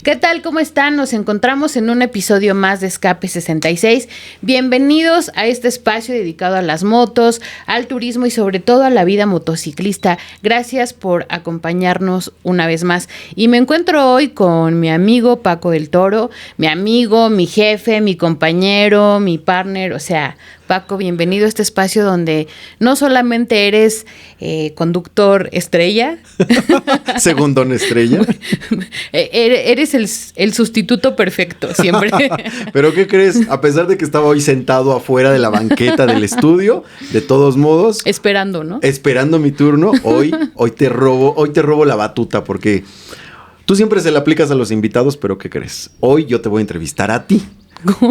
¿Qué tal? ¿Cómo están? Nos encontramos en un episodio más de Escape 66. Bienvenidos a este espacio dedicado a las motos, al turismo y sobre todo a la vida motociclista. Gracias por acompañarnos una vez más. Y me encuentro hoy con mi amigo Paco del Toro, mi amigo, mi jefe, mi compañero, mi partner, o sea... Paco, bienvenido a este espacio donde no solamente eres conductor estrella. Segundón estrella. Eres el sustituto perfecto, siempre. Pero ¿qué crees? A pesar de que estaba hoy sentado afuera de la banqueta del estudio, de todos modos... Esperando, ¿no? Esperando mi turno, hoy te robo la batuta porque tú siempre se la aplicas a los invitados, pero ¿qué crees? Hoy yo te voy a entrevistar a ti.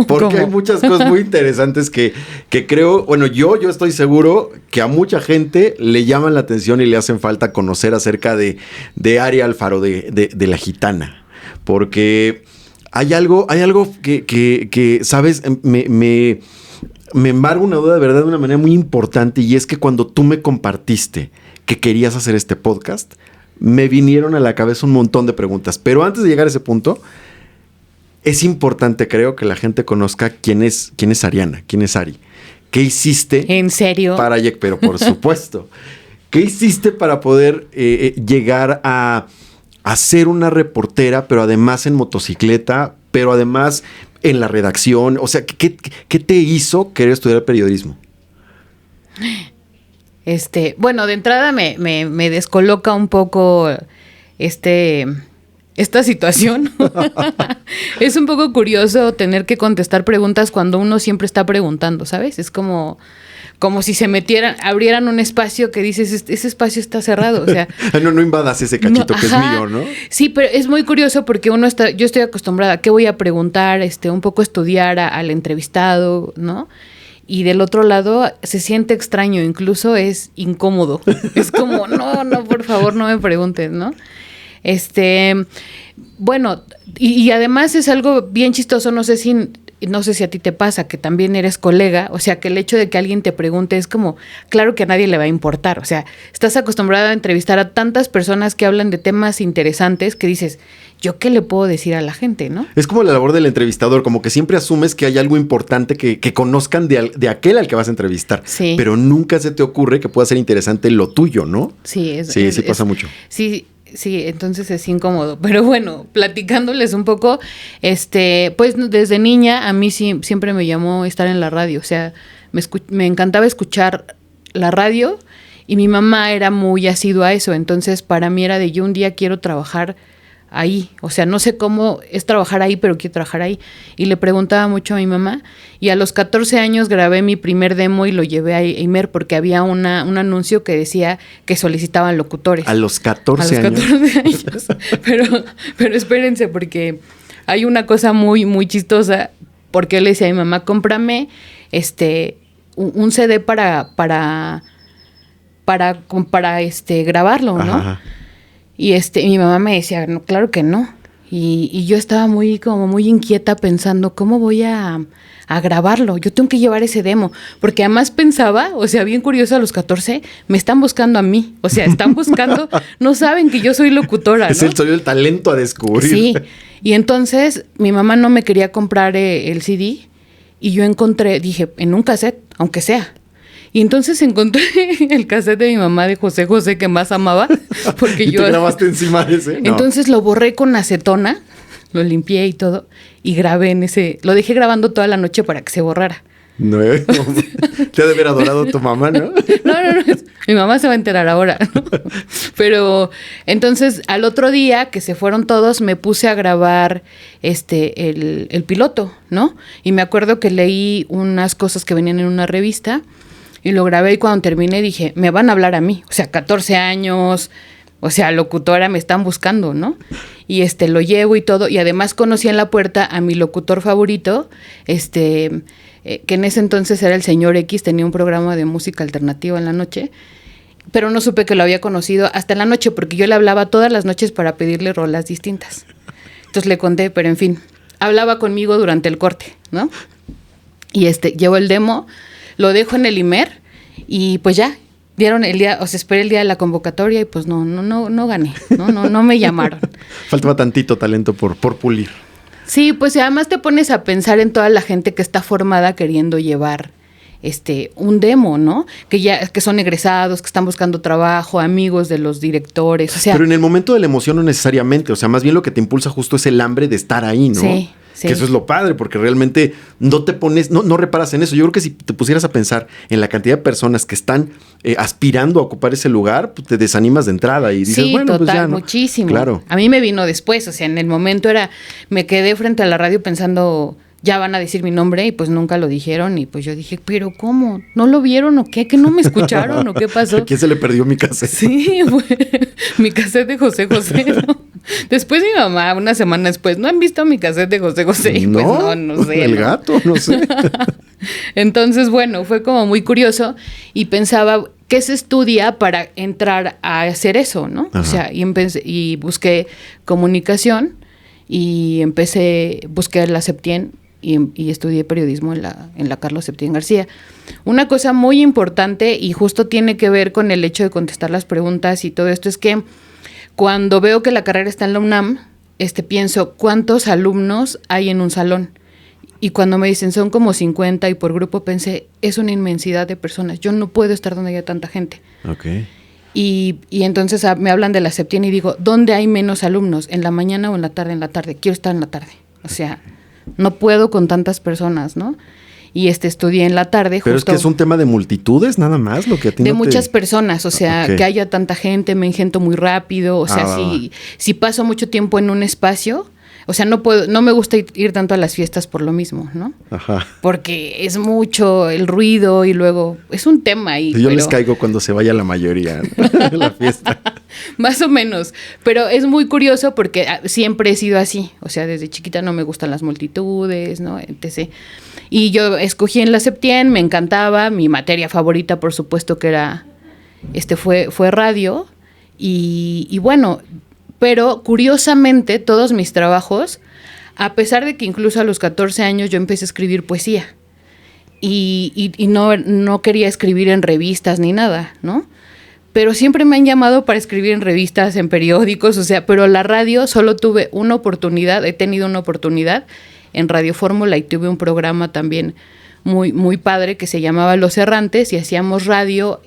Porque hay muchas cosas muy interesantes que creo, bueno, yo estoy seguro que a mucha gente le llaman la atención y le hacen falta conocer acerca de Ari Alfaro, de La Gitana. Porque hay algo que ¿sabes? Me embarga una duda de verdad de una manera muy importante, y es que cuando tú me compartiste que querías hacer este podcast, me vinieron a la cabeza un montón de preguntas. Pero antes de llegar a ese punto... Es importante, creo, que la gente conozca quién es Ariana, quién es Ari. ¿Qué hiciste? ¿En serio? Pero por supuesto. ¿Qué hiciste para poder llegar a ser una reportera, pero además en motocicleta, pero además en la redacción? O sea, ¿qué te hizo querer estudiar periodismo? Bueno, de entrada me descoloca un poco esta situación. Es un poco curioso tener que contestar preguntas cuando uno siempre está preguntando, ¿sabes? Es como si se abrieran un espacio que dices, ese espacio está cerrado, o sea... no invadas ese cachito que es mío, ¿no? Sí, pero es muy curioso porque yo estoy acostumbrada, ¿qué voy a preguntar? Un poco estudiar al entrevistado, ¿no? Y del otro lado se siente extraño, incluso es incómodo. Es como, no, por favor, no me preguntes, ¿no? Bueno, y además es algo bien chistoso, no sé si a ti te pasa, que también eres colega, o sea, que el hecho de que alguien te pregunte es como, claro que a nadie le va a importar, o sea, estás acostumbrado a entrevistar a tantas personas que hablan de temas interesantes que dices, ¿yo qué le puedo decir a la gente, no? Es como la labor del entrevistador, como que siempre asumes que hay algo importante que conozcan de aquel al que vas a entrevistar, sí. Pero nunca se te ocurre que pueda ser interesante lo tuyo, ¿no? Sí, sí pasa mucho. Sí, entonces es incómodo. Pero bueno, platicándoles un poco, pues desde niña a mí siempre me llamó estar en la radio. O sea, me encantaba escuchar la radio y mi mamá era muy asidua a eso. Entonces para mí era de yo un día quiero trabajar ahí. O sea, no sé cómo es trabajar ahí, pero quiero trabajar ahí. Y le preguntaba mucho a mi mamá. Y a los 14 años grabé mi primer demo y lo llevé a Imer porque había un anuncio que decía que solicitaban locutores. A los 14 años. A los 14 años. Pero espérense, porque hay una cosa muy, muy chistosa. Porque yo le decía a mi mamá, cómprame un CD para grabarlo, ¿no? Ajá. Y mi mamá me decía, no, claro que no. Y yo estaba muy inquieta pensando, ¿cómo voy a grabarlo? Yo tengo que llevar ese demo. Porque además pensaba, o sea, bien curioso, a los 14, me están buscando a mí. O sea, están buscando, no saben que yo soy locutora, ¿no? Soy el talento a descubrir. Sí, y entonces mi mamá no me quería comprar el CD y yo dije, en un cassette, aunque sea. Y entonces encontré el cassette de mi mamá de José José que más amaba. Porque ¿Y te grabaste encima de ese? No. Entonces lo borré con acetona, lo limpié y todo, y grabé en ese... Lo dejé grabando toda la noche para que se borrara. No, te ha de haber adorado tu mamá, ¿no? No. Mi mamá se va a enterar ahora, ¿no? Pero entonces al otro día que se fueron todos, me puse a grabar el piloto, ¿no? Y me acuerdo que leí unas cosas que venían en una revista... Y lo grabé y cuando terminé dije, me van a hablar a mí. O sea, 14 años, o sea, locutora, me están buscando, ¿no? Y lo llevo y todo. Y además conocí en la puerta a mi locutor favorito, que en ese entonces era el señor X, tenía un programa de música alternativa en la noche. Pero no supe que lo había conocido hasta en la noche, porque yo le hablaba todas las noches para pedirle rolas distintas. Entonces le conté, pero en fin, hablaba conmigo durante el corte, ¿no? Y llevo el demo... Lo dejo en el Imer y pues ya, dieron el día, o sea, esperé el día de la convocatoria y pues no gané, no me llamaron. Faltaba tantito talento por pulir. Sí, pues además te pones a pensar en toda la gente que está formada queriendo llevar un demo, ¿no? Que son egresados, que están buscando trabajo, amigos de los directores, o sea. Pero en el momento de la emoción no necesariamente, o sea, más bien lo que te impulsa justo es el hambre de estar ahí, ¿no? Sí. Que eso es lo padre, porque realmente no te pones, no reparas en eso. Yo creo que si te pusieras a pensar en la cantidad de personas que están aspirando a ocupar ese lugar, pues te desanimas de entrada y dices, sí, bueno, total, pues ya, ¿no? Muchísimo. Claro. A mí me vino después, o sea, en el momento me quedé frente a la radio pensando, ya van a decir mi nombre y pues nunca lo dijeron y pues yo dije, pero ¿cómo? ¿No lo vieron o qué? ¿Que no me escucharon o qué pasó? ¿A quién se le perdió mi cassette? Sí, mi cassette de José José, ¿no? Después mi mamá, una semana después, ¿no han visto mi cassette de José José? Y pues no sé. El gato, no sé. Entonces, bueno, fue como muy curioso y pensaba, ¿qué se estudia para entrar a hacer eso, no? Ajá. O sea, y busqué comunicación y busqué la Septien y estudié periodismo en la Carlos Septien García. Una cosa muy importante y justo tiene que ver con el hecho de contestar las preguntas y todo esto es que cuando veo que la carrera está en la UNAM, pienso, ¿cuántos alumnos hay en un salón? Y cuando me dicen, son como 50 y por grupo pensé, es una inmensidad de personas. Yo no puedo estar donde haya tanta gente. Okay. Y entonces me hablan de la Septien y digo, ¿dónde hay menos alumnos? ¿En la mañana o en la tarde? En la tarde. Quiero estar en la tarde. O sea, no puedo con tantas personas, ¿no? Y estudié en la tarde. Pero justo, es que es un tema de multitudes nada más lo que a ti de muchas personas, o sea, okay. Que haya tanta gente, me engento muy rápido, o sea, si paso mucho tiempo en un espacio, o sea, no me gusta ir tanto a las fiestas por lo mismo, ¿no? Ajá. Porque es mucho el ruido y luego es un tema ahí. Yo les caigo cuando se vaya la mayoría de la fiesta. Más o menos, pero es muy curioso porque siempre he sido así, o sea, desde chiquita no me gustan las multitudes, ¿no? Etc. Y yo escogí en la Septien, me encantaba, mi materia favorita por supuesto que era, fue radio y bueno, pero curiosamente todos mis trabajos, a pesar de que incluso a los 14 años yo empecé a escribir poesía y no quería escribir en revistas ni nada, ¿no? Pero siempre me han llamado para escribir en revistas, en periódicos, o sea, pero la radio solo tuve una oportunidad, he tenido una oportunidad en Radio Fórmula y tuve un programa también muy, muy padre que se llamaba Los Errantes y hacíamos radio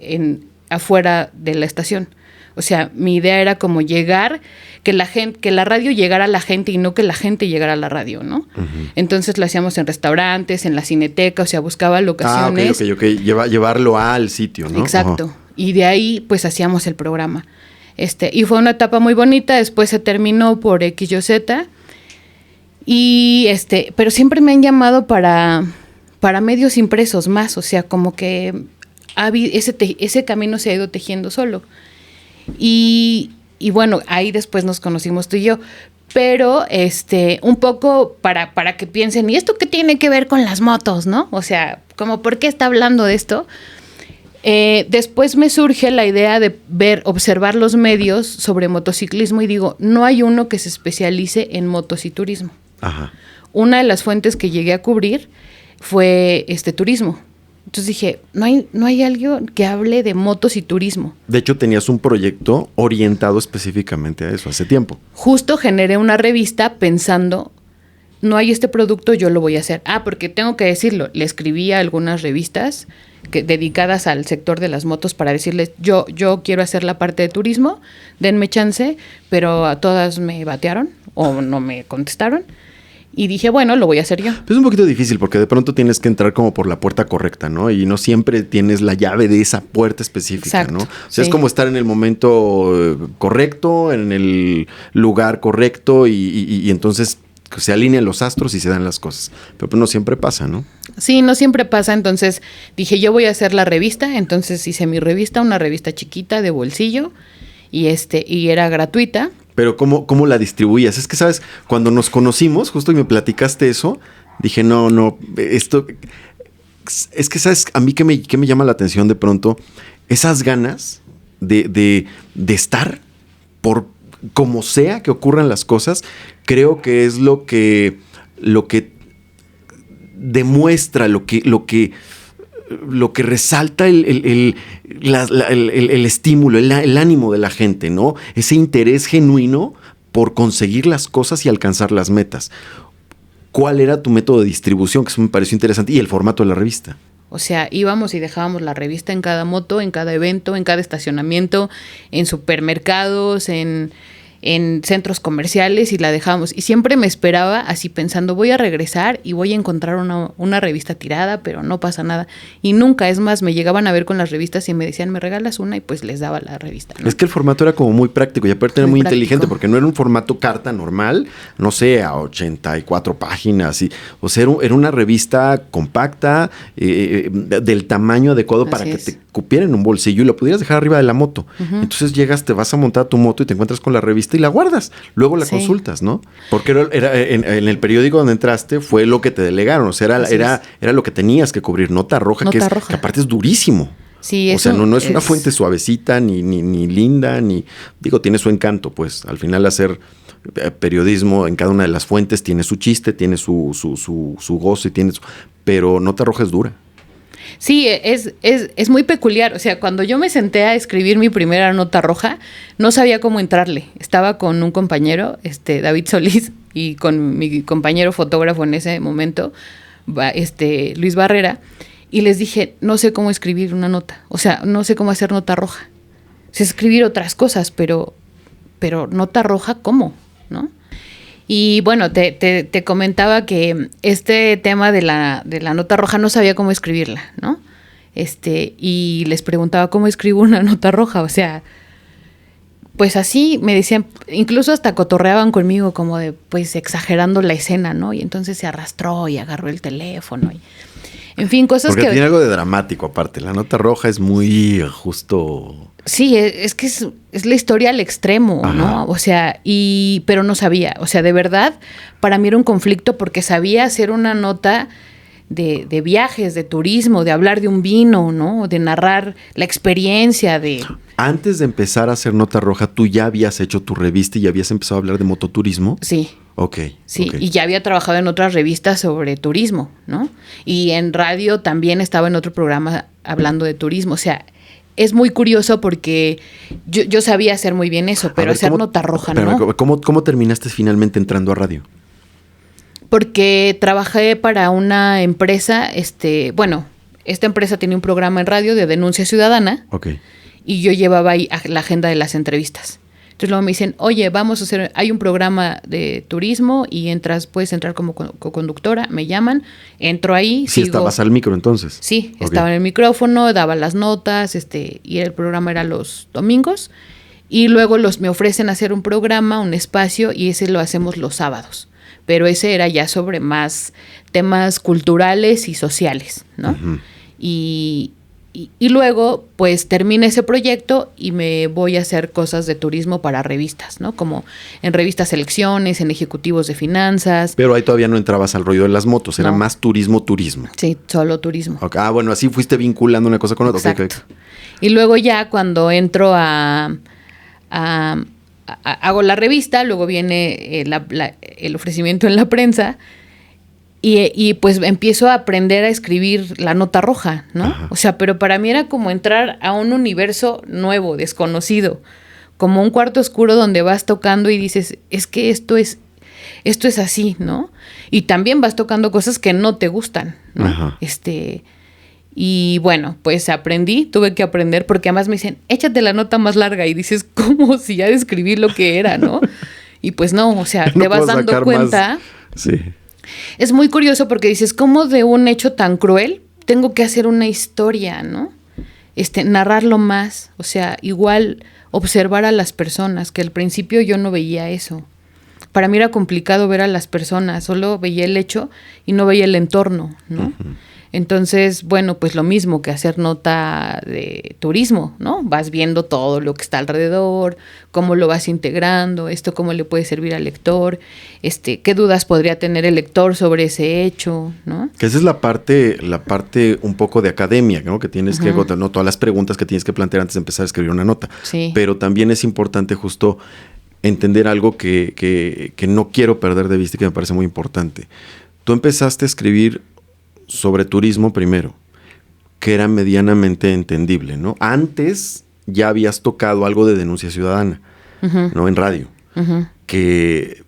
afuera de la estación. O sea, mi idea era como llegar, que la radio llegara a la gente y no que la gente llegara a la radio, ¿no? Uh-huh. Entonces lo hacíamos en restaurantes, en la Cineteca, o sea, buscaba locaciones. Ok. Llevarlo al sitio, ¿no? Exacto. Uh-huh. Y de ahí, pues, hacíamos el programa. Y fue una etapa muy bonita, después se terminó por X, Y, Z. Y pero siempre me han llamado para medios impresos más, o sea, como que ese camino se ha ido tejiendo solo. Y bueno, ahí después nos conocimos tú y yo, pero un poco para que piensen, ¿y esto qué tiene que ver con las motos, no? O sea, como ¿por qué está hablando de esto? Después me surge la idea de observar los medios sobre motociclismo y digo, no hay uno que se especialice en motociclismo. Ajá. Una de las fuentes que llegué a cubrir fue turismo. Entonces dije, no hay alguien que hable de motos y turismo. De hecho, tenías un proyecto orientado específicamente a eso hace tiempo. Justo generé una revista pensando, no hay este producto, yo lo voy a hacer. Porque tengo que decirlo, le escribí a algunas revistas dedicadas al sector de las motos para decirles, yo quiero hacer la parte de turismo, denme chance, pero a todas me batearon o no me contestaron. Y dije, bueno, lo voy a hacer yo. Es un poquito difícil porque de pronto tienes que entrar como por la puerta correcta, ¿no? Y no siempre tienes la llave de esa puerta específica, exacto, ¿no? O sea, sí. Es como estar en el momento correcto, en el lugar correcto y entonces se alinean los astros y se dan las cosas. Pero pues no siempre pasa, ¿no? Sí, no siempre pasa. Entonces dije, yo voy a hacer la revista. Entonces hice mi revista, una revista chiquita de bolsillo y era gratuita. Pero ¿cómo la distribuías? Es que, ¿sabes? Cuando nos conocimos, justo y me platicaste eso, dije, no, esto... Es que, ¿sabes? A mí que me llama la atención de pronto, esas ganas de estar por como sea que ocurran las cosas, creo que es lo que demuestra, lo que lo que resalta el estímulo, el ánimo de la gente, ¿no? Ese interés genuino por conseguir las cosas y alcanzar las metas. ¿Cuál era tu método de distribución? Que eso me pareció interesante. Y el formato de la revista. O sea, íbamos y dejábamos la revista en cada moto, en cada evento, en cada estacionamiento, en supermercados, en centros comerciales, y la dejábamos. Y siempre me esperaba así pensando, voy a regresar y voy a encontrar una revista tirada, pero no pasa nada. Y nunca, es más, me llegaban a ver con las revistas y me decían, ¿me regalas una? Y pues les daba la revista, ¿no? Es que el formato era como muy práctico y aparte era muy inteligente, porque no era un formato carta normal, no sé, a 84 páginas. O sea, era una revista compacta, del tamaño adecuado para que te cupiera en un bolsillo y lo pudieras dejar arriba de la moto. Uh-huh. Entonces llegas, te vas a montar tu moto y te encuentras con la revista y la guardas. Luego la consultas, ¿no? Porque era en el periódico donde entraste fue lo que te delegaron. O sea, era lo que tenías que cubrir. Nota roja, que aparte es durísimo. Sí, o sea, no es una fuente suavecita, ni linda, digo, tiene su encanto, pues. Al final hacer periodismo en cada una de las fuentes tiene su chiste, tiene su goce, pero Nota Roja es dura. Sí, es muy peculiar. O sea, cuando yo me senté a escribir mi primera nota roja, no sabía cómo entrarle. Estaba con un compañero, David Solís, y con mi compañero fotógrafo en ese momento, Luis Barrera, y les dije, no sé cómo escribir una nota. O sea, no sé cómo hacer nota roja. Sé escribir otras cosas, pero nota roja, ¿cómo? ¿No? Y bueno, te comentaba que este tema de la nota roja no sabía cómo escribirla, ¿no? Y les preguntaba cómo escribo una nota roja, o sea, pues así me decían, incluso hasta cotorreaban conmigo como de, pues exagerando la escena, ¿no? Y entonces se arrastró y agarró el teléfono y, en fin, cosas porque tiene algo de dramático aparte, la nota roja es muy justo. Sí, es que es la historia al extremo, ajá, ¿no? O sea, pero no sabía. O sea, de verdad, para mí era un conflicto porque sabía hacer una nota de viajes, de turismo, de hablar de un vino, ¿no? De narrar la experiencia de... Antes de empezar a hacer Nota Roja, ¿tú ya habías hecho tu revista y ya habías empezado a hablar de mototurismo? Sí. Ok. Sí, y ya había trabajado en otras revistas sobre turismo, ¿no? Y en radio también estaba en otro programa hablando de turismo. O sea, es muy curioso porque yo sabía hacer muy bien eso, pero hacer Nota Roja, ¿no? ¿Cómo terminaste finalmente entrando a radio? Porque trabajé para una empresa, esta empresa tenía un programa en radio de denuncia ciudadana. Ok. Y yo llevaba ahí la agenda de las entrevistas. Entonces luego me dicen, oye, hay un programa de turismo y puedes entrar como co-conductora, me llaman, entro ahí. Sí, estabas al micro entonces. Sí, okay. Estaba en el micrófono, daba las notas, y el programa era los domingos. Y luego me ofrecen hacer un programa, un espacio, y ese lo hacemos los sábados. Pero ese era ya sobre más temas culturales y sociales, ¿no? Uh-huh. Y luego, pues, termina ese proyecto y me voy a hacer cosas de turismo para revistas, ¿no? Como en revistas Selecciones, en Ejecutivos de Finanzas. Pero ahí todavía no entrabas al rollo de las motos, era más turismo. Sí, solo turismo. Okay. Ah, bueno, así fuiste vinculando una cosa con otra. Exacto. Okay. Y luego ya cuando entro hago la revista, luego viene el ofrecimiento en la prensa. Y pues empiezo a aprender a escribir la nota roja, ¿no? Ajá. O sea, pero para mí era como entrar a un universo nuevo, desconocido, como un cuarto oscuro donde vas tocando y dices, es que esto es así, ¿no? Y también vas tocando cosas que no te gustan, ¿no? Ajá. Y bueno, pues tuve que aprender, porque además me dicen, échate la nota más larga, y dices, ¿cómo? Si ya describí lo que era, ¿no? Y pues no, o sea, te vas dando cuenta. Más. Sí. Es muy curioso porque dices, ¿cómo de un hecho tan cruel tengo que hacer una historia, ¿no? Narrarlo más, o sea, igual observar a las personas, que al principio yo no veía eso. Para mí era complicado ver a las personas, solo veía el hecho y no veía el entorno, ¿no? Uh-huh. Entonces, bueno, pues lo mismo que hacer nota de turismo, ¿no? Vas viendo todo lo que está alrededor, cómo lo vas integrando, esto cómo le puede servir al lector, qué dudas podría tener el lector sobre ese hecho, ¿no? Que esa es la parte un poco de academia, ¿no? Que tienes que agotar, ¿no? Todas las preguntas que tienes que plantear antes de empezar a escribir una nota. Sí. Pero también es importante justo entender algo que no quiero perder de vista y que me parece muy importante. Tú empezaste a escribir sobre turismo primero. que era medianamente entendible, ¿no? Antes ya habías tocado algo de denuncia ciudadana, ¿no? En radio, que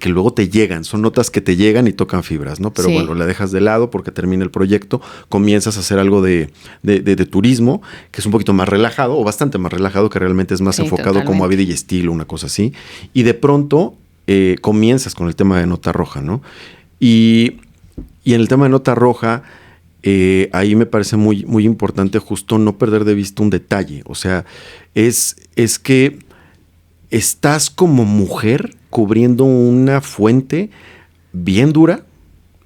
luego te llegan, son notas que te llegan y tocan fibras, ¿no? Pero bueno, la dejas de lado porque termina el proyecto, comienzas a hacer algo de turismo, que es un poquito más relajado, o bastante más relajado, que realmente es más enfocado totalmente como a vida y estilo, una cosa así. Y de pronto comienzas con el tema de Nota Roja, ¿no? Y en el tema de Nota Roja, ahí me parece muy, muy importante justo no perder de vista un detalle. O sea, es que estás como mujer cubriendo una fuente bien dura.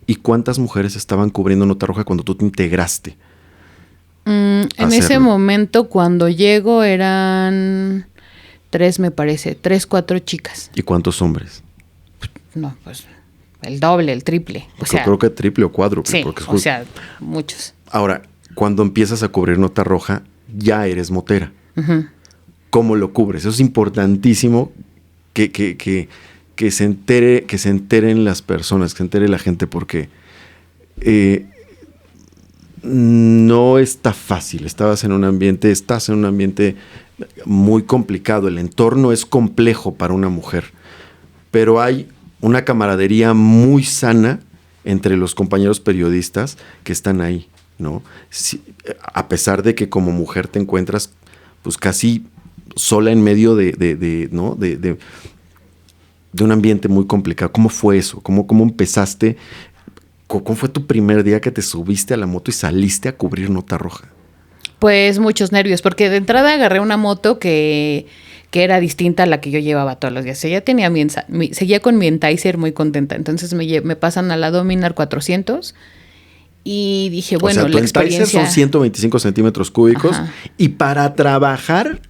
¿Y cuántas mujeres estaban cubriendo Nota Roja cuando tú te integraste? En ese momento, cuando llego, eran 3, me parece. 3, 4 chicas. ¿Y cuántos hombres? No, pues el doble, el triple. Yo creo que triple o cuádruple. Sí, porque muchos. Ahora, cuando empiezas a cubrir Nota Roja, ya eres motera. ¿Cómo lo cubres? Eso es importantísimo que se enteren las personas, que se entere la gente, porque no está fácil. Estás en un ambiente muy complicado. El entorno es complejo para una mujer, pero hay una camaradería muy sana entre los compañeros periodistas que están ahí, ¿no? A pesar de que como mujer te encuentras pues casi sola en medio de un ambiente muy complicado. ¿Cómo fue eso? ¿Cómo empezaste? ¿Cómo fue tu primer día que te subiste a la moto y saliste a cubrir Nota Roja? Pues muchos nervios, porque de entrada agarré una moto que era distinta a la que yo llevaba todos los días. Ella tenía seguía con mi Enticer muy contenta. Entonces me pasan a la Dominar 400 y dije, bueno, tu Enticer son 125 centímetros cúbicos. Ajá. Y para trabajar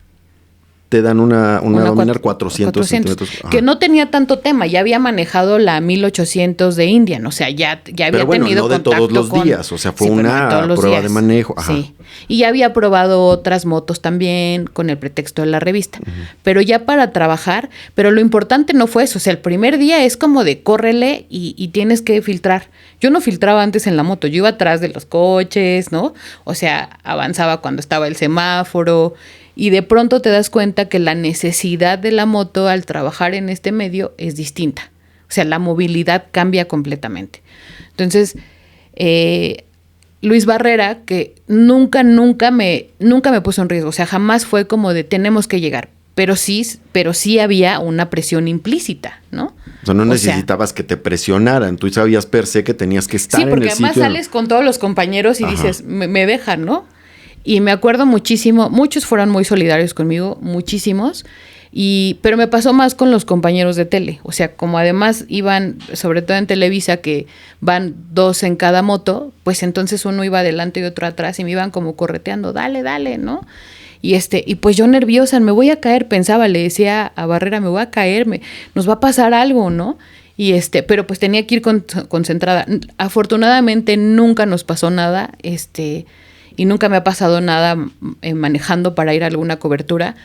te dan una Dominar 400 centímetros. Ajá. Que no tenía tanto tema. Ya había manejado la 1800 de Indian. O sea, ya había tenido contacto. No de todos los días. O sea, fue una prueba de manejo. Ajá. Sí. Y ya había probado otras motos también con el pretexto de la revista. Pero ya para trabajar. Pero lo importante no fue eso. O sea, el primer día es como de córrele y tienes que filtrar. Yo no filtraba antes en la moto. Yo iba atrás de los coches, ¿no? O sea, avanzaba cuando estaba el semáforo. Y de pronto te das cuenta que la necesidad de la moto al trabajar en este medio es distinta. O sea, la movilidad cambia completamente. Entonces, Luis Barrera, que nunca me puso en riesgo. O sea, jamás fue como de tenemos que llegar. Pero sí había una presión implícita, ¿no? O sea, no necesitabas que te presionaran. Tú sabías per se que tenías que estar en el sitio. Sí, porque además sales con todos los compañeros y dices, me dejan, ¿no? Y me acuerdo muchísimo, muchos fueron muy solidarios conmigo, muchísimos, pero me pasó más con los compañeros de tele. O sea, como además iban, sobre todo en Televisa, que van 2 en cada moto, pues entonces uno iba adelante y otro atrás y me iban como correteando, dale, ¿no? Y pues yo nerviosa, me voy a caer, pensaba, le decía a Barrera, me voy a caer, nos va a pasar algo, ¿no? Pero pues tenía que ir concentrada. Afortunadamente nunca nos pasó nada, y nunca me ha pasado nada manejando para ir a alguna cobertura.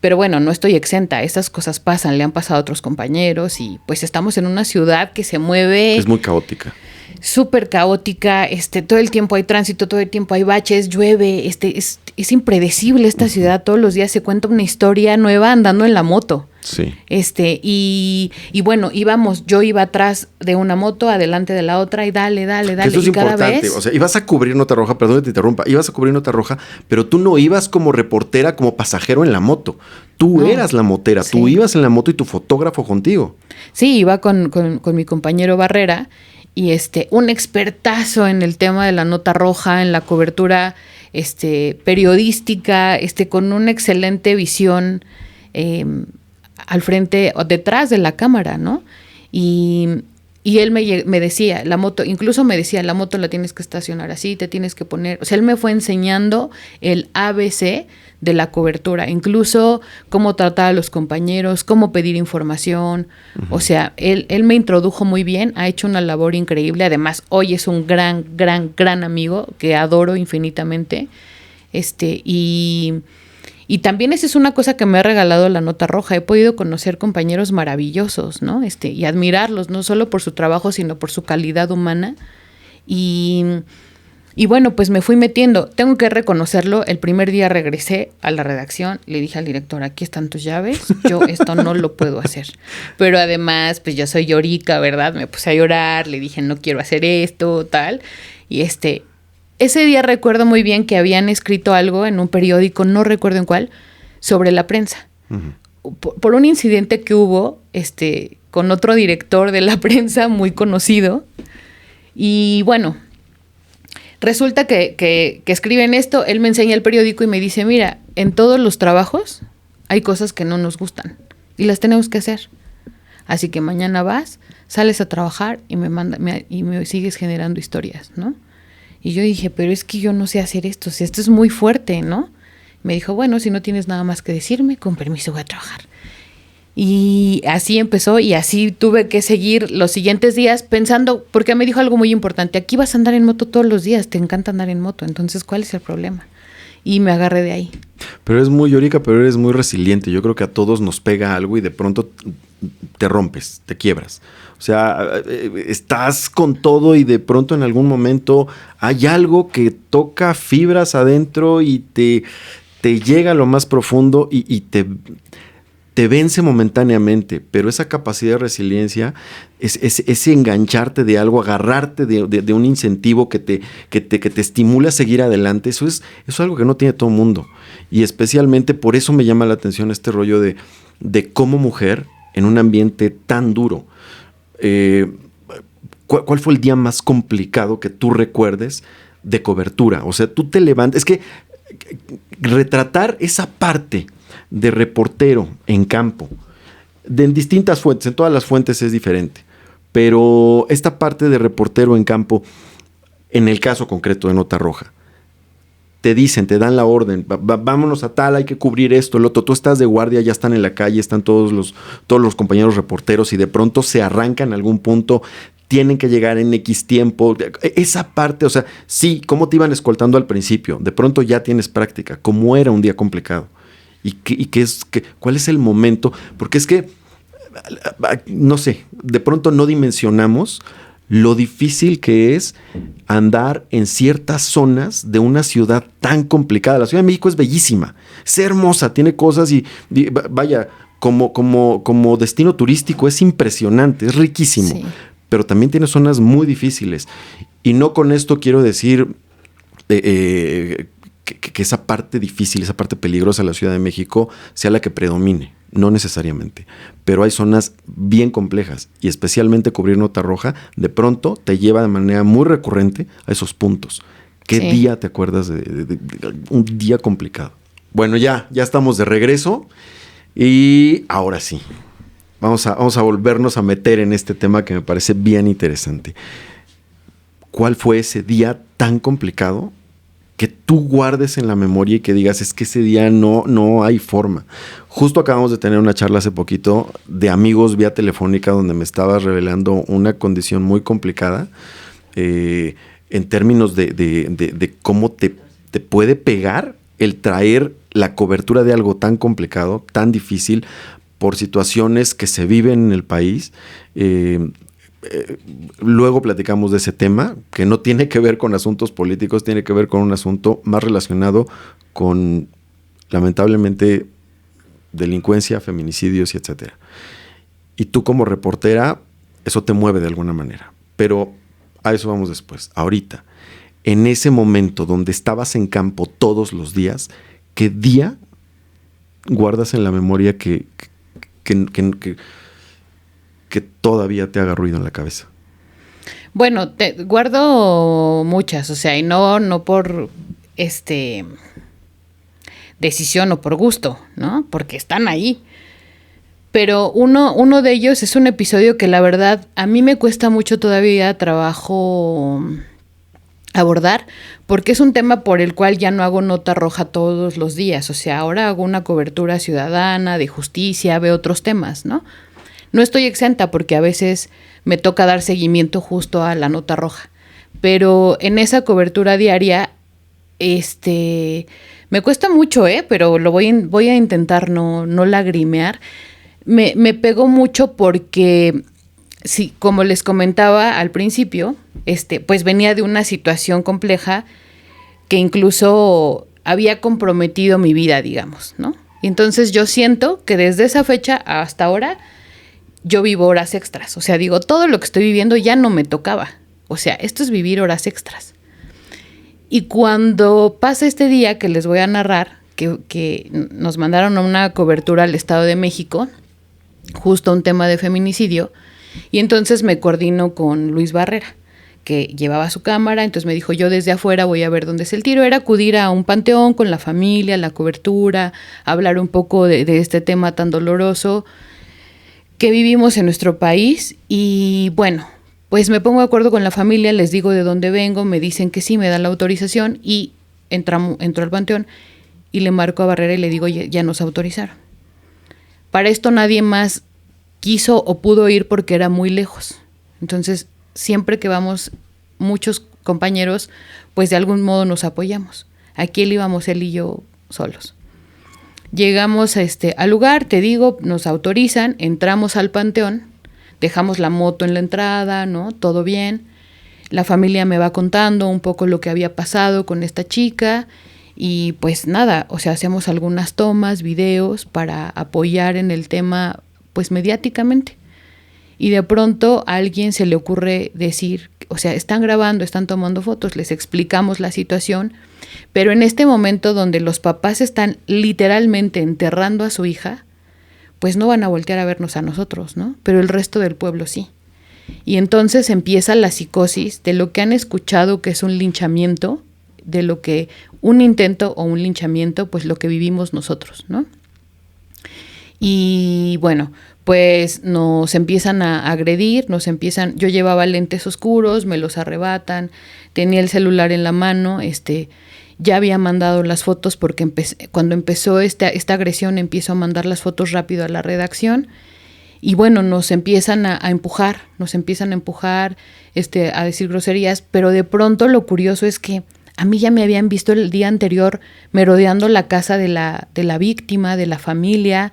Pero bueno, no estoy exenta. Esas cosas pasan, le han pasado a otros compañeros y pues estamos en una ciudad que se mueve. Es muy caótica. Súper caótica. Todo el tiempo hay tránsito, todo el tiempo hay baches, llueve. Es impredecible esta ciudad. Todos los días se cuenta una historia nueva andando en la moto. Sí. Y bueno, yo iba atrás de una moto, adelante de la otra y dale. Eso es importante. O sea, ibas a cubrir Nota Roja, perdón que te interrumpa, ibas a cubrir Nota Roja, pero tú no ibas como reportera, como pasajero en la moto. Tú eras la motera, sí. Tú ibas en la moto y tu fotógrafo contigo. Sí, iba con mi compañero Barrera y un expertazo en el tema de la Nota Roja, en la cobertura periodística, con una excelente visión al frente o detrás de la cámara, ¿no? Y él me decía, la moto la tienes que estacionar así, te tienes que poner, o sea, él me fue enseñando el ABC de la cobertura, incluso cómo tratar a los compañeros, cómo pedir información, o sea, él me introdujo muy bien, ha hecho una labor increíble, además hoy es un gran amigo que adoro infinitamente, y también esa es una cosa que me ha regalado la Nota Roja. He podido conocer compañeros maravillosos, ¿no? Y admirarlos, no solo por su trabajo, sino por su calidad humana. Y Y bueno, pues me fui metiendo. Tengo que reconocerlo, el primer día regresé a la redacción, le dije al director, aquí están tus llaves, yo esto no lo puedo hacer. Pero además, pues yo soy llorica, ¿verdad? Me puse a llorar, le dije, no quiero hacer esto, tal. Y ese día recuerdo muy bien que habían escrito algo en un periódico, no recuerdo en cuál, sobre la prensa. Uh-huh. Por un incidente que hubo, con otro director de la prensa muy conocido. Y bueno, resulta que escriben esto, él me enseña el periódico y me dice, mira, en todos los trabajos hay cosas que no nos gustan y las tenemos que hacer. Así que mañana vas, sales a trabajar y me sigues generando historias, ¿no? Y yo dije, pero es que yo no sé hacer esto, si esto es muy fuerte, ¿no? Me dijo, bueno, si no tienes nada más que decirme, con permiso voy a trabajar. Y así empezó y así tuve que seguir los siguientes días pensando, porque me dijo algo muy importante, aquí vas a andar en moto todos los días, te encanta andar en moto, entonces ¿cuál es el problema? Y me agarré de ahí. Pero eres muy llorica, pero eres muy resiliente. Yo creo que a todos nos pega algo y de pronto te rompes, te quiebras. O sea, estás con todo y de pronto en algún momento hay algo que toca fibras adentro y te llega a lo más profundo y te vence momentáneamente, pero esa capacidad de resiliencia es engancharte de algo, agarrarte de un incentivo que te estimula a seguir adelante. Eso es algo que no tiene todo el mundo. Y especialmente por eso me llama la atención este rollo de cómo mujer en un ambiente tan duro. ¿Cuál fue el día más complicado que tú recuerdes de cobertura? O sea, tú te levantas. Es que retratar esa parte de reportero en campo, en distintas fuentes, en todas las fuentes es diferente, pero esta parte de reportero en campo, en el caso concreto de Nota Roja, te dan la orden, vámonos a tal, hay que cubrir esto, el otro, tú estás de guardia, ya están en la calle, están todos los compañeros reporteros y de pronto se arrancan en algún punto, tienen que llegar en X tiempo, esa parte, o sea, sí, cómo te iban escoltando al principio, de pronto ya tienes práctica, cómo era un día complicado. ¿Cuál es el momento? Porque es que, no sé, de pronto no dimensionamos lo difícil que es andar en ciertas zonas de una ciudad tan complicada. La Ciudad de México es bellísima, es hermosa, tiene cosas y vaya, como destino turístico es impresionante, es riquísimo, sí. Pero también tiene zonas muy difíciles. Y no con esto quiero decir que esa parte difícil, esa parte peligrosa de la Ciudad de México sea la que predomine, no necesariamente, pero hay zonas bien complejas y especialmente cubrir Nota Roja de pronto te lleva de manera muy recurrente a esos puntos. ¿Qué día te acuerdas de un día complicado? Bueno, ya estamos de regreso y ahora sí, vamos a volvernos a meter en este tema que me parece bien interesante. ¿Cuál fue ese día tan complicado que tú guardes en la memoria y que digas, es que ese día no hay forma? Justo acabamos de tener una charla hace poquito de amigos vía telefónica donde me estabas revelando una condición muy complicada en términos de cómo te puede pegar el traer la cobertura de algo tan complicado, tan difícil, por situaciones que se viven en el país. Luego platicamos de ese tema, que no tiene que ver con asuntos políticos, tiene que ver con un asunto más relacionado con, lamentablemente, delincuencia, feminicidios y etcétera. Y tú como reportera, eso te mueve de alguna manera. Pero a eso vamos después. Ahorita, en ese momento donde estabas en campo todos los días, ¿qué día guardas en la memoria que todavía te haga ruido en la cabeza? Bueno, guardo muchas, o sea, y no por decisión o por gusto, ¿no? Porque están ahí. Pero uno de ellos es un episodio que la verdad a mí me cuesta mucho todavía trabajo abordar, porque es un tema por el cual ya no hago Nota Roja todos los días. O sea, ahora hago una cobertura ciudadana, de justicia, veo otros temas, ¿no? No estoy exenta porque a veces me toca dar seguimiento justo a la Nota Roja. Pero en esa cobertura diaria, me cuesta mucho, pero lo voy a intentar no lagrimear. Me pegó mucho porque sí, como les comentaba al principio, pues venía de una situación compleja que incluso había comprometido mi vida, digamos, ¿no? Y entonces yo siento que desde esa fecha hasta ahora yo vivo horas extras. O sea, digo, todo lo que estoy viviendo ya no me tocaba. O sea, esto es vivir horas extras. Y cuando pasa este día que les voy a narrar, que nos mandaron a una cobertura al Estado de México, justo un tema de feminicidio, y entonces me coordino con Luis Barrera, que llevaba su cámara, entonces me dijo, yo desde afuera voy a ver dónde es el tiro. Era acudir a un panteón con la familia, la cobertura, hablar un poco de este tema tan doloroso que vivimos en nuestro país. Y bueno, pues me pongo de acuerdo con la familia, les digo de dónde vengo, me dicen que sí, me dan la autorización y entro al panteón y le marco a Barrera y le digo, ya nos autorizaron. Para esto nadie más quiso o pudo ir porque era muy lejos. Entonces, siempre que vamos muchos compañeros, pues de algún modo nos apoyamos. Aquí íbamos él y yo solos. Llegamos al lugar, te digo, nos autorizan, entramos al panteón, dejamos la moto en la entrada, ¿no? Todo bien. La familia me va contando un poco lo que había pasado con esta chica y pues nada, o sea, hacemos algunas tomas, videos para apoyar en el tema, pues mediáticamente. Y de pronto a alguien se le ocurre decir, o sea, están grabando, están tomando fotos, les explicamos la situación, pero en este momento donde los papás están literalmente enterrando a su hija, pues no van a voltear a vernos a nosotros, ¿no? Pero el resto del pueblo sí. Y entonces empieza la psicosis de lo que han escuchado que es un linchamiento, de lo que un intento o un linchamiento, pues lo que vivimos nosotros, ¿no? Y bueno, pues nos empiezan a agredir, yo llevaba lentes oscuros, me los arrebatan, tenía el celular en la mano, ya había mandado las fotos porque cuando empezó esta agresión empiezo a mandar las fotos rápido a la redacción y bueno, nos empiezan a empujar, a decir groserías, pero de pronto lo curioso es que a mí ya me habían visto el día anterior merodeando la casa de la víctima, de la familia,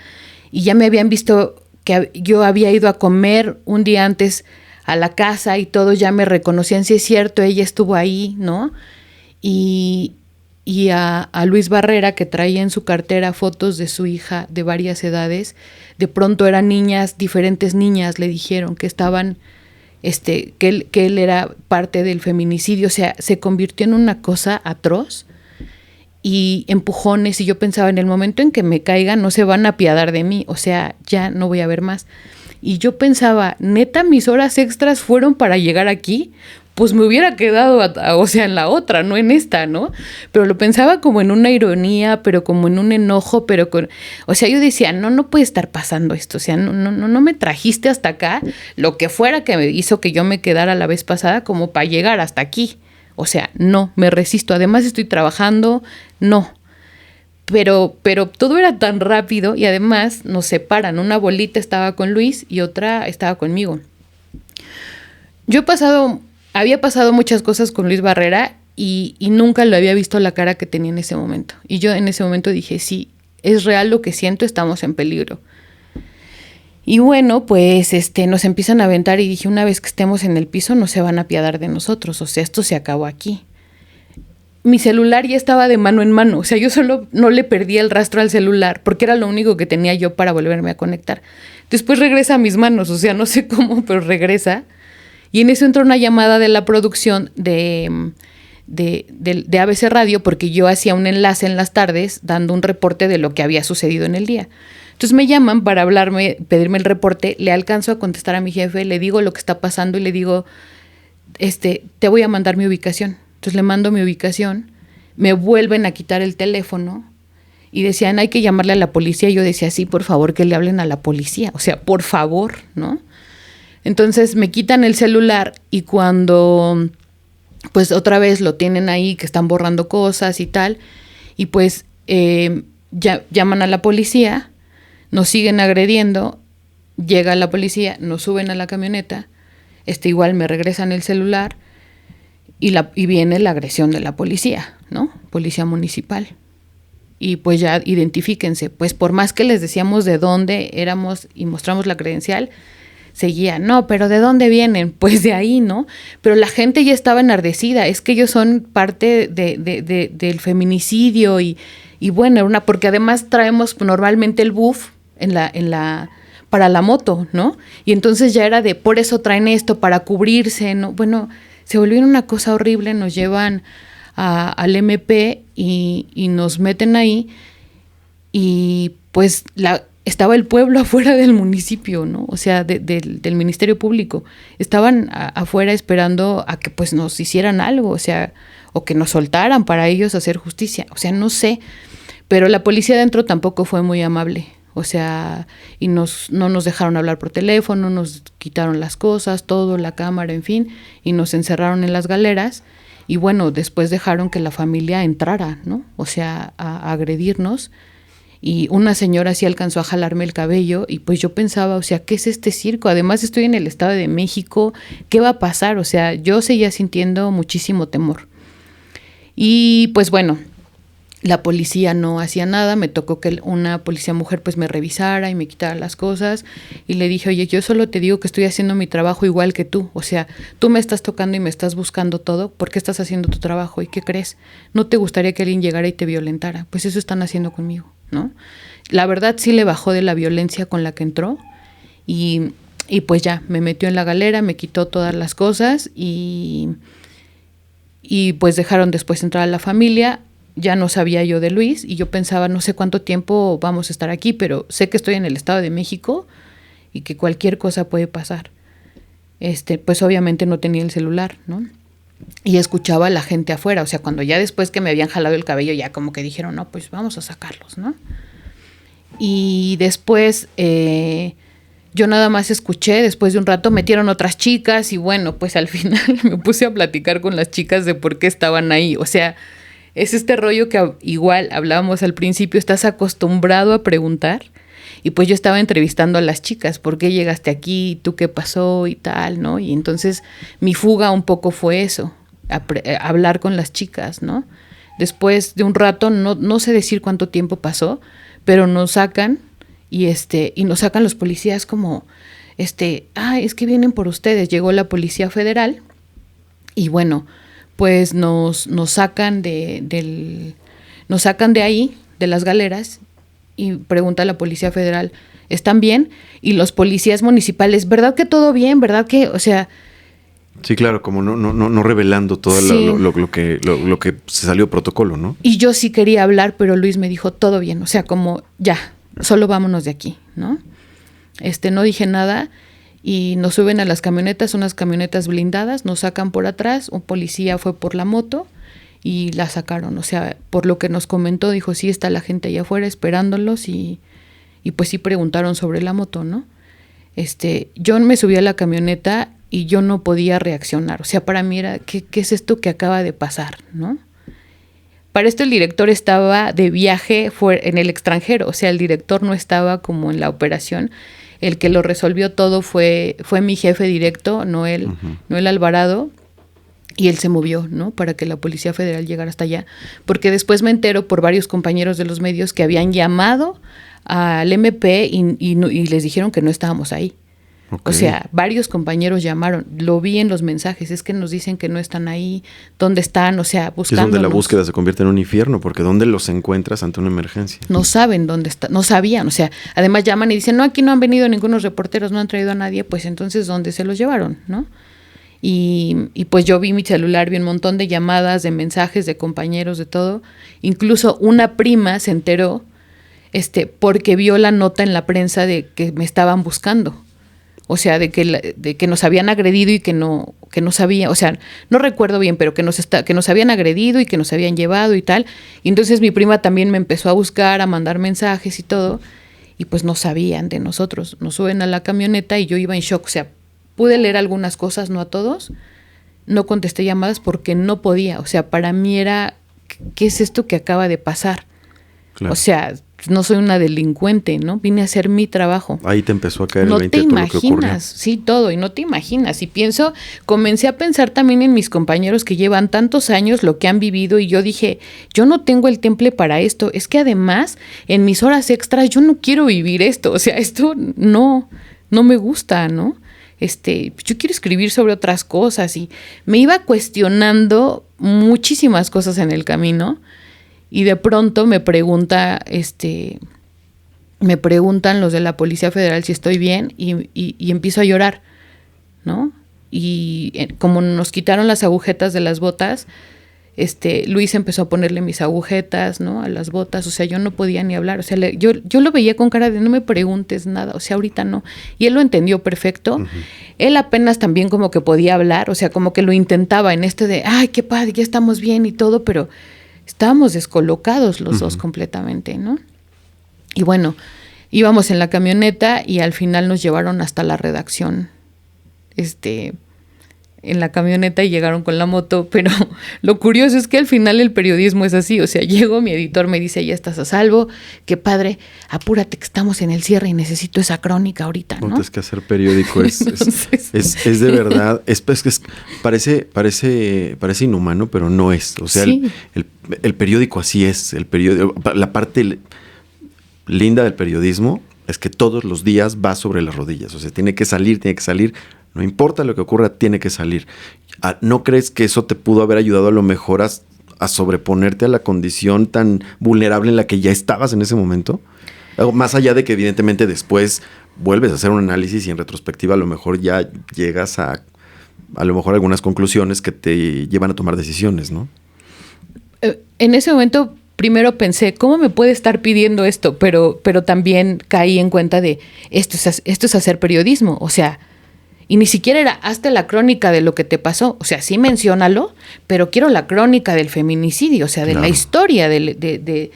y ya me habían visto que yo había ido a comer un día antes a la casa y todos ya me reconocían, sí es cierto, ella estuvo ahí, ¿no? Y a Luis Barrera, que traía en su cartera fotos de su hija de varias edades, de pronto eran diferentes niñas, le dijeron que estaban, que él era parte del feminicidio, o sea, se convirtió en una cosa atroz y empujones, y yo pensaba, en el momento en que me caiga no se van a apiadar de mí, o sea, ya no voy a ver más. Y yo pensaba, neta, mis horas extras fueron para llegar aquí, pues me hubiera quedado, o sea, en la otra, no en esta, ¿no? Pero lo pensaba como en una ironía, pero como en un enojo, o sea, yo decía, no puede estar pasando esto, o sea, no me trajiste hasta acá, lo que fuera que me hizo que yo me quedara la vez pasada como para llegar hasta aquí. O sea, no, me resisto. Además estoy trabajando, no. Pero todo era tan rápido y además nos separan. Una bolita estaba con Luis y otra estaba conmigo. Había pasado muchas cosas con Luis Barrera y nunca lo había visto la cara que tenía en ese momento. Y yo en ese momento dije, sí, es real lo que siento, estamos en peligro. Y bueno, pues nos empiezan a aventar y dije, una vez que estemos en el piso no se van a apiadar de nosotros, o sea, esto se acabó aquí. Mi celular ya estaba de mano en mano, o sea, yo solo no le perdí el rastro al celular porque era lo único que tenía yo para volverme a conectar. Después regresa a mis manos, o sea, no sé cómo, pero regresa. Y en eso entró una llamada de la producción de ABC Radio porque yo hacía un enlace en las tardes dando un reporte de lo que había sucedido en el día. Entonces me llaman para pedirme el reporte, le alcanzo a contestar a mi jefe, le digo lo que está pasando y le digo, te voy a mandar mi ubicación. Entonces le mando mi ubicación, me vuelven a quitar el teléfono y decían, hay que llamarle a la policía. Y yo decía, sí, por favor, que le hablen a la policía, o sea, por favor, ¿no? Entonces me quitan el celular y cuando, pues otra vez lo tienen ahí, que están borrando cosas y tal, y pues llaman a la policía, nos siguen agrediendo, llega la policía, nos suben a la camioneta, igual me regresan el celular y viene la agresión de la policía, ¿no? Policía municipal. Y pues ya identifíquense, pues por más que les decíamos de dónde éramos y mostramos la credencial, seguía, no, pero ¿de dónde vienen? Pues de ahí, ¿no? Pero la gente ya estaba enardecida, es que ellos son parte del feminicidio y bueno, porque además traemos normalmente el buff para la moto, ¿no? Y entonces ya era por eso traen esto, para cubrirse, ¿no? Bueno, se volvió una cosa horrible, nos llevan al MP y nos meten ahí y pues estaba el pueblo afuera del municipio, ¿no? O sea, del Ministerio Público. Estaban afuera esperando a que pues nos hicieran algo, o sea, o que nos soltaran para ellos hacer justicia. O sea, no sé. Pero la policía adentro tampoco fue muy amable. O sea, y no nos dejaron hablar por teléfono, nos quitaron las cosas, todo, la cámara, en fin, y nos encerraron en las galeras. Y bueno, después dejaron que la familia entrara, ¿no? O sea, a agredirnos. Y una señora sí alcanzó a jalarme el cabello y pues yo pensaba, o sea, ¿qué es este circo? Además estoy en el Estado de México, ¿qué va a pasar? O sea, yo seguía sintiendo muchísimo temor. Y pues bueno, la policía no hacía nada, me tocó que una policía mujer pues me revisara y me quitara las cosas y le dije, oye, yo solo te digo que estoy haciendo mi trabajo igual que tú, o sea, tú me estás tocando y me estás buscando todo, ¿por qué estás haciendo tu trabajo? ¿Y qué crees? ¿No te gustaría que alguien llegara y te violentara? Pues eso están haciendo conmigo, ¿no? La verdad sí le bajó de la violencia con la que entró y pues ya, me metió en la galera, me quitó todas las cosas y pues dejaron después entrar a la familia. Ya no sabía yo de Luis y yo pensaba, no sé cuánto tiempo vamos a estar aquí, pero sé que estoy en el Estado de México y que cualquier cosa puede pasar. Pues obviamente no tenía el celular, ¿no? Y escuchaba a la gente afuera, o sea, cuando ya después que me habían jalado el cabello, ya como que dijeron, no, pues vamos a sacarlos, ¿no? Y después yo nada más escuché, después de un rato metieron otras chicas y bueno, pues al final me puse a platicar con las chicas de por qué estaban ahí, o sea, es este rollo que igual hablábamos al principio, estás acostumbrado a preguntar y pues yo estaba entrevistando a las chicas, ¿por qué llegaste aquí? ¿Tú qué pasó? Y tal, ¿no? Y entonces mi fuga un poco fue eso, hablar con las chicas, ¿no? Después de un rato, no sé decir cuánto tiempo pasó, pero nos sacan y nos sacan los policías como, es que vienen por ustedes. Llegó la Policía Federal y bueno, pues nos sacan nos sacan de ahí, de las galeras, y pregunta a la Policía Federal, ¿están bien? Y los policías municipales, ¿verdad que todo bien? ¿Verdad que, o sea... Sí, claro, como no revelando todo sí. lo que se salió protocolo, ¿no? Y yo sí quería hablar, pero Luis me dijo, todo bien, o sea, como, ya, solo vámonos de aquí, ¿no? No dije nada. Y nos suben a las camionetas, unas camionetas blindadas, nos sacan por atrás, un policía fue por la moto y la sacaron. O sea, por lo que nos comentó, dijo, sí, está la gente allá afuera esperándolos y pues sí preguntaron sobre la moto, ¿no? Yo me subí a la camioneta y yo no podía reaccionar. O sea, para mí era, ¿qué es esto que acaba de pasar, no? Para esto el director estaba de viaje en el extranjero, o sea, el director no estaba como en la operación. El que lo resolvió todo fue mi jefe directo, Noel Alvarado, y él se movió, ¿no? Para que la Policía Federal llegara hasta allá. Porque después me entero por varios compañeros de los medios que habían llamado al MP y les dijeron que no estábamos ahí. Okay. O sea, varios compañeros llamaron, lo vi en los mensajes, es que nos dicen que no están ahí, ¿dónde están? O sea, buscándonos. Es donde la búsqueda se convierte en un infierno, porque ¿dónde los encuentras ante una emergencia? No saben dónde está, no sabían, o sea, además llaman y dicen, no, aquí no han venido ningunos reporteros, no han traído a nadie, pues entonces, ¿dónde se los llevaron, no? Y pues yo vi mi celular, vi un montón de llamadas, de mensajes, de compañeros, de todo. Incluso una prima se enteró, porque vio la nota en la prensa de que me estaban buscando. O sea, de que nos habían agredido y que no sabía, o sea, no recuerdo bien, pero que nos habían agredido y que nos habían llevado y tal. Y entonces mi prima también me empezó a buscar, a mandar mensajes y todo, y pues no sabían de nosotros. Nos suben a la camioneta y yo iba en shock, o sea, pude leer algunas cosas, no a todos, no contesté llamadas porque no podía, o sea, para mí era, ¿qué es esto que acaba de pasar? Claro. O sea, no soy una delincuente, ¿no? Vine a hacer mi trabajo. Ahí te empezó a caer el 20 de todo lo que ocurrió. No te imaginas, sí, todo, y no te imaginas. Y comencé a pensar también en mis compañeros que llevan tantos años lo que han vivido y yo dije, yo no tengo el temple para esto. Es que además, en mis horas extras, yo no quiero vivir esto. O sea, esto no me gusta, ¿no? yo quiero escribir sobre otras cosas, y me iba cuestionando muchísimas cosas en el camino, y de pronto me preguntan los de la Policía Federal si estoy bien, y empiezo a llorar, ¿no? Y como nos quitaron las agujetas de las botas, Luis empezó a ponerle mis agujetas, ¿no?, a las botas. O sea, yo no podía ni hablar. O sea, yo lo veía con cara de no me preguntes nada. O sea, ahorita no. Y él lo entendió perfecto. Uh-huh. Él apenas también como que podía hablar. O sea, como que lo intentaba en de, ay, qué padre, ya estamos bien y todo. Pero estábamos descolocados los dos completamente, ¿no? Y bueno, íbamos en la camioneta y al final nos llevaron hasta la redacción. En la camioneta, y llegaron con la moto, pero lo curioso es que al final el periodismo es así. O sea, llego, mi editor me dice, ya estás a salvo, qué padre, apúrate que estamos en el cierre y necesito esa crónica ahorita, ¿no? No tienes que hacer periódico, es de verdad, parece inhumano, pero no es. O sea, sí. el periódico así es, el periódico, la parte linda del periodismo es que todos los días va sobre las rodillas. O sea, tiene que salir. No importa lo que ocurra, tiene que salir. ¿No crees que eso te pudo haber ayudado a lo mejor a sobreponerte a la condición tan vulnerable en la que ya estabas en ese momento? Más allá de que evidentemente después vuelves a hacer un análisis y en retrospectiva a lo mejor ya llegas a lo mejor algunas conclusiones que te llevan a tomar decisiones, ¿no? En ese momento primero pensé, ¿cómo me puede estar pidiendo esto? Pero también caí en cuenta de esto es hacer periodismo, o sea. Y ni siquiera era, hazte la crónica de lo que te pasó. O sea, sí menciónalo, pero quiero la crónica del feminicidio, o sea, de la historia del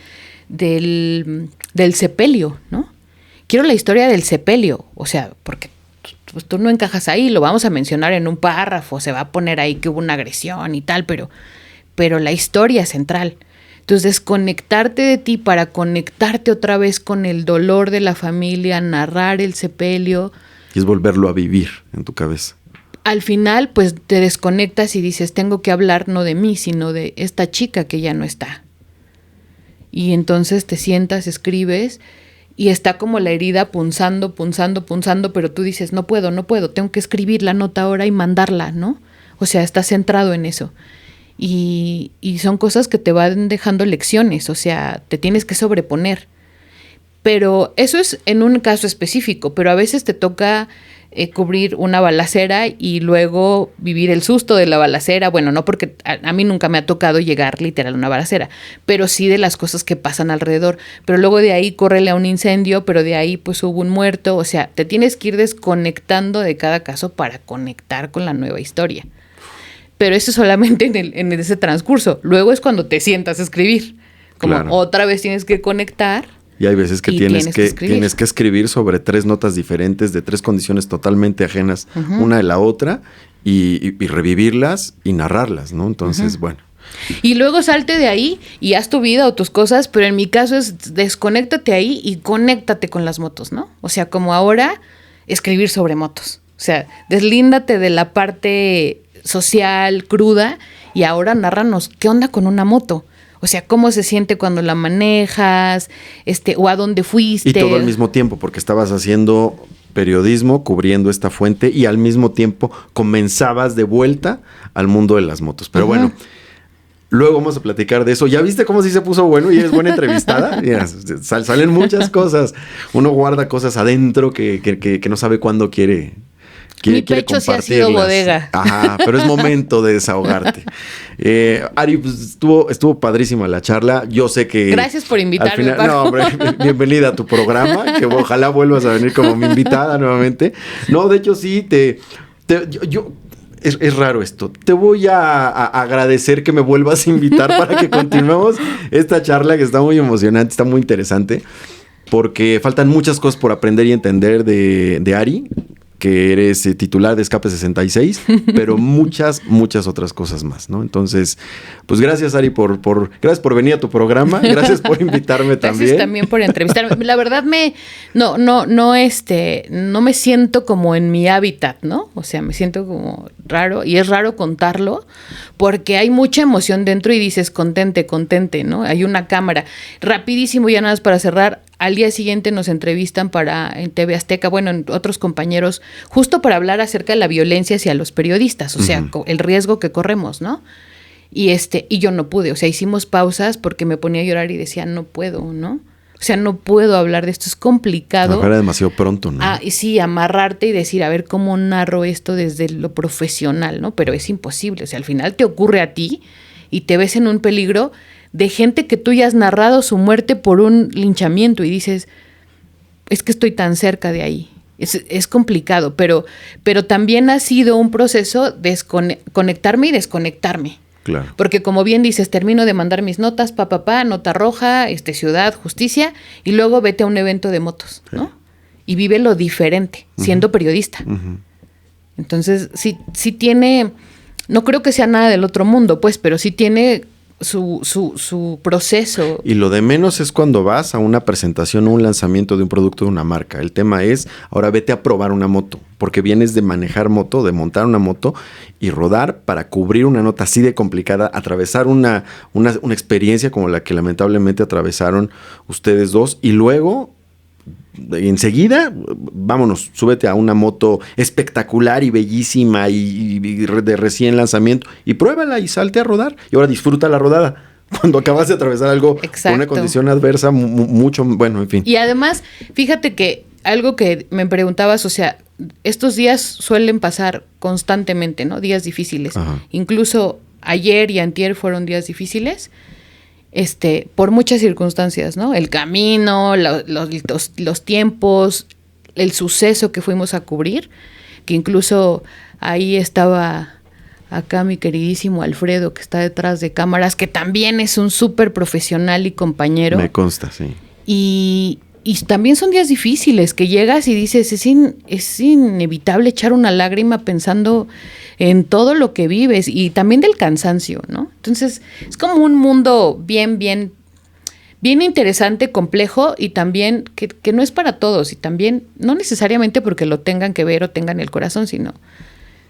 sepelio, ¿no? Quiero la historia del sepelio, o sea, porque pues, tú no encajas ahí, lo vamos a mencionar en un párrafo, se va a poner ahí que hubo una agresión y tal, pero la historia central. Entonces, desconectarte de ti para conectarte otra vez con el dolor de la familia, narrar el sepelio. Y es volverlo a vivir en tu cabeza. Al final, pues te desconectas y dices, tengo que hablar no de mí, sino de esta chica que ya no está. Y entonces te sientas, escribes, y está como la herida punzando, pero tú dices, no puedo, tengo que escribir la nota ahora y mandarla, ¿no? O sea, estás centrado en eso. Y son cosas que te van dejando lecciones, o sea, te tienes que sobreponer. Pero eso es en un caso específico, pero a veces te toca cubrir una balacera y luego vivir el susto de la balacera. Bueno, no porque a mí nunca me ha tocado llegar literal a una balacera, pero sí de las cosas que pasan alrededor. Pero luego de ahí córrele a un incendio, pero de ahí pues hubo un muerto. O sea, te tienes que ir desconectando de cada caso para conectar con la nueva historia. Pero eso solamente en ese transcurso. Luego es cuando te sientas a escribir. Como claro. Otra vez tienes que conectar. Y hay veces que tienes que escribir sobre 3 notas diferentes de 3 condiciones totalmente ajenas una de la otra y revivirlas y narrarlas, ¿no? Entonces, bueno. Y luego salte de ahí y haz tu vida o tus cosas, pero en mi caso es desconéctate ahí y conéctate con las motos, ¿no? O sea, como ahora, escribir sobre motos. O sea, deslíndate de la parte social, cruda, y ahora nárranos qué onda con una moto. O sea, cómo se siente cuando la manejas, o a dónde fuiste. Y todo al mismo tiempo, porque estabas haciendo periodismo, cubriendo esta fuente, y al mismo tiempo comenzabas de vuelta al mundo de las motos. Pero bueno, luego vamos a platicar de eso. ¿Ya viste cómo sí se puso bueno y eres buena entrevistada? Mira, salen muchas cosas. Uno guarda cosas adentro que no sabe cuándo quiere. Mi pecho sí ha sido bodega. Ajá, pero es momento de desahogarte. Ari, pues estuvo padrísima la charla. Yo sé que... Gracias por invitarme. No, hombre, bienvenida a tu programa, que ojalá vuelvas a venir como mi invitada nuevamente. No, de hecho sí, es raro esto. Te voy a agradecer que me vuelvas a invitar para que continuemos esta charla que está muy emocionante, está muy interesante, porque faltan muchas cosas por aprender y entender de Ari, que eres titular de Escape 66, pero muchas otras cosas más, ¿no? Entonces, pues gracias, Ari, gracias por venir a tu programa, gracias por invitarme también. Gracias también por entrevistarme. La verdad no me siento como en mi hábitat, ¿no? O sea, me siento como raro, y es raro contarlo, porque hay mucha emoción dentro y dices, contente, ¿no? Hay una cámara. Rapidísimo, ya nada más para cerrar, al día siguiente nos entrevistan en TV Azteca, bueno, en otros compañeros, justo para hablar acerca de la violencia hacia los periodistas, o sea, el riesgo que corremos, ¿no? Y yo no pude, o sea, hicimos pausas porque me ponía a llorar y decía, no puedo, ¿no? O sea, no puedo hablar de esto, es complicado. Era demasiado pronto, ¿no? Y sí, amarrarte y decir, a ver, ¿cómo narro esto desde lo profesional, no? Pero es imposible, o sea, al final te ocurre a ti y te ves en un peligro de gente que tú ya has narrado su muerte por un linchamiento y dices, es que estoy tan cerca de ahí. Es complicado, pero también ha sido un proceso de conectarme y desconectarme. Claro. Porque como bien dices, termino de mandar mis notas, nota roja, ciudad, justicia, y luego vete a un evento de motos, ¿no? Sí. Y vive lo diferente, siendo periodista. Entonces, sí tiene, no creo que sea nada del otro mundo, pues, pero sí tiene su proceso. Y lo de menos es cuando vas a una presentación o un lanzamiento de un producto de una marca. El tema es, ahora vete a probar una moto, porque vienes de manejar moto, de montar una moto y rodar para cubrir una nota así de complicada, atravesar una experiencia como la que lamentablemente atravesaron ustedes dos, y luego enseguida, vámonos, súbete a una moto espectacular y bellísima y de recién lanzamiento y pruébala y salte a rodar. Y ahora disfruta la rodada. Cuando acabas de atravesar algo con una condición adversa, mucho, bueno, en fin. Y además, fíjate que algo que me preguntabas, o sea, estos días suelen pasar constantemente, ¿no? Días difíciles. Ajá. Incluso ayer y antier fueron días difíciles. Por muchas circunstancias, ¿no? El camino, los tiempos, el suceso que fuimos a cubrir, que incluso ahí estaba acá mi queridísimo Alfredo, que está detrás de cámaras, que también es un súper profesional y compañero. Me consta, sí. Y también son días difíciles, que llegas y dices, es inevitable echar una lágrima pensando en todo lo que vives y también del cansancio, ¿no? Entonces, es como un mundo bien interesante, complejo y también que no es para todos y también no necesariamente porque lo tengan que ver o tengan el corazón, sino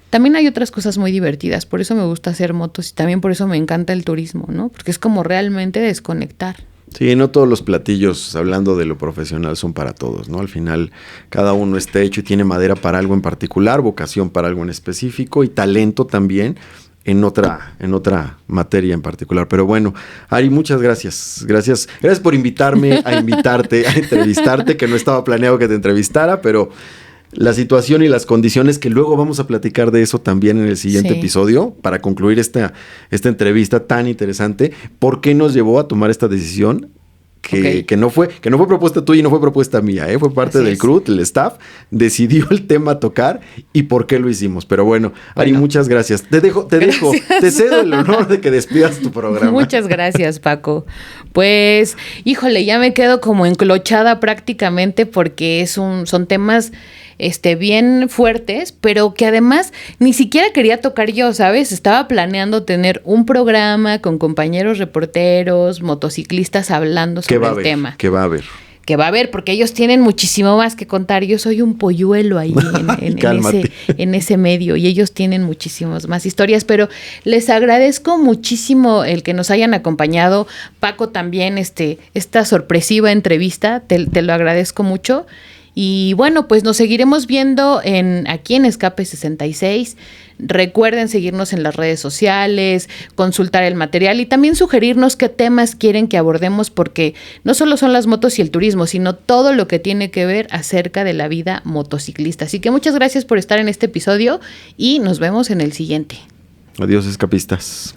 también hay otras cosas muy divertidas. Por eso me gusta hacer motos y también por eso me encanta el turismo, ¿no? Porque es como realmente desconectar. Sí, no todos los platillos, hablando de lo profesional, son para todos, ¿no? Al final, cada uno está hecho y tiene madera para algo en particular, vocación para algo en específico y talento también en otra materia en particular. Pero bueno, Ari, muchas gracias. Gracias por invitarme a invitarte, a entrevistarte, que no estaba planeado que te entrevistara, pero la situación y las condiciones, que luego vamos a platicar de eso también en el siguiente episodio, para concluir esta entrevista tan interesante. ¿Por qué nos llevó a tomar esta decisión? Que no fue propuesta tuya y no fue propuesta mía, fue parte del crew, del staff, decidió el tema a tocar y por qué lo hicimos. Pero bueno, Ari, muchas gracias. Te cedo el honor de que despidas tu programa. Muchas gracias, Paco. Pues, híjole, ya me quedo como enclochada prácticamente porque son temas bien fuertes, pero que además ni siquiera quería tocar yo, ¿sabes? Estaba planeando tener un programa con compañeros reporteros, motociclistas hablando sobre el tema. Que va a haber, porque ellos tienen muchísimo más que contar. Yo soy un polluelo ahí en ese medio y ellos tienen muchísimas más historias, pero les agradezco muchísimo el que nos hayan acompañado. Paco también, esta sorpresiva entrevista, te lo agradezco mucho. Y bueno, pues nos seguiremos viendo aquí en Escape 66. Recuerden seguirnos en las redes sociales, consultar el material y también sugerirnos qué temas quieren que abordemos, porque no solo son las motos y el turismo, sino todo lo que tiene que ver acerca de la vida motociclista. Así que muchas gracias por estar en este episodio y nos vemos en el siguiente. Adiós, escapistas.